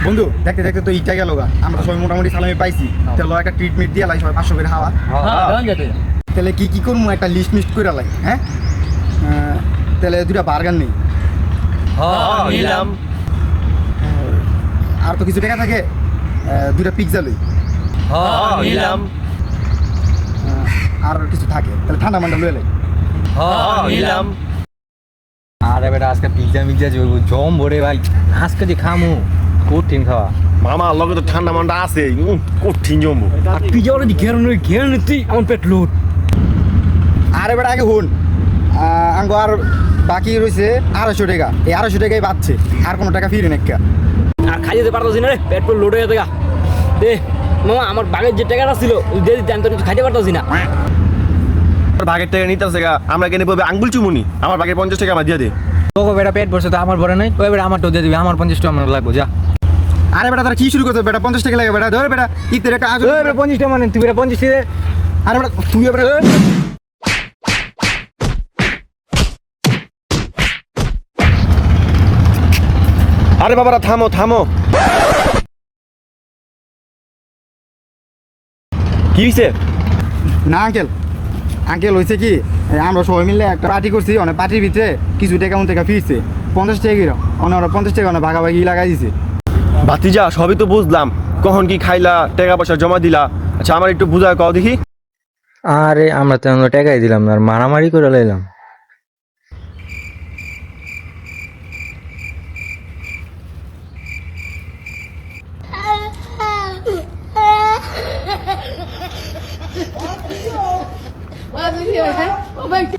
বন্ধু দেখতে দেখতে তো ইটা গেল গা, আমরা সবাই মোটামুটি সালামি পাইছি, তাহলে একটা ট্রিটমেন্ট দিয়ে লাই সবাই 500 করে হাওয়া। তাহলে কি কি করবো একটা লিস্ট মিস্ট করে লাই। হ্যাঁ তাহলে দুটা বার্গার নেই, নিলাম। আর তো কিছু টাকা থাকে, দুটা পিৎজা লই, নিলাম। আর কিছু থাকে তাহলে ঠান্ডা মান্ডা লয়ে লাই। নিলাম। আরে বেটা আজকে পিজ্জা মিজ্জা জম ভরে ভাই, আজকে যে খামু কঠিন খাওয়া। মামা লগে তো ঠান্ডা মান্ডা আছে, কঠিন জমবো। আর পিজ্জা ওরা ঘেরানো তুই আমার পেট লোড। আরে বেটা আগে হন, আঙ্গো আর বাকি রয়েছে 250 টাকা, এই 250 টাকাই বাঁচছে, আর কোনো টাকা ফিরে নাকি। আর খাই যেতে পারতাছি না রে, পেট পুরো লোড হয়ে গেছে গা। দে মামা আমার বাগের যে টাকাটা ছিল দিয়ে দিতে, আমি তো কিছু খাইতে পারতাছি না। ভাগের টাকা নিতে আছে গা, আমরা কেন বলবে আঙ্গুল চুমুনি, আমার ভাগের 50 টাকা আমার দিয়ে দে। তোকে বেটা পেট ভরছে তো আমার ভরে নাই, ওই বেটা আমার তো দিয়ে দিবি, আমার 50 টাকা আমার লাগবো যা। আরে বেটা তারা কি শুরু করছো বেটা, 50 টাকা লাগে বেটা, ধর বেটা ইতের একটা আজ। 50 টাকা মানে তুই বেটা 50 টাকা। আরে বেটা তুই বেটা আরে বাবারা থামো থামো, কি হইছে? না আঙ্কেল, আঙ্কেল হয়েছে কি, আমরা সবাই মিলে একটা পার্টি করছি, অনেক পার্টির ভিতরে কিছু টাকা মন থেকে ফিরছে 50 টাকা কিরো, ওরা 50 টাকা অনেক ভাগাভাগি লাগাই দিছে। ভাতিজা সবই তো বুঝলাম, কখন কি খাইলা, টাকা পয়সা জমা দিলা, আচ্ছা আমার একটু বুঝায় কও দেখি। আরে আমরা তো টাকাই দিলাম না, আর মারামারি করে লাইলাম। Oh,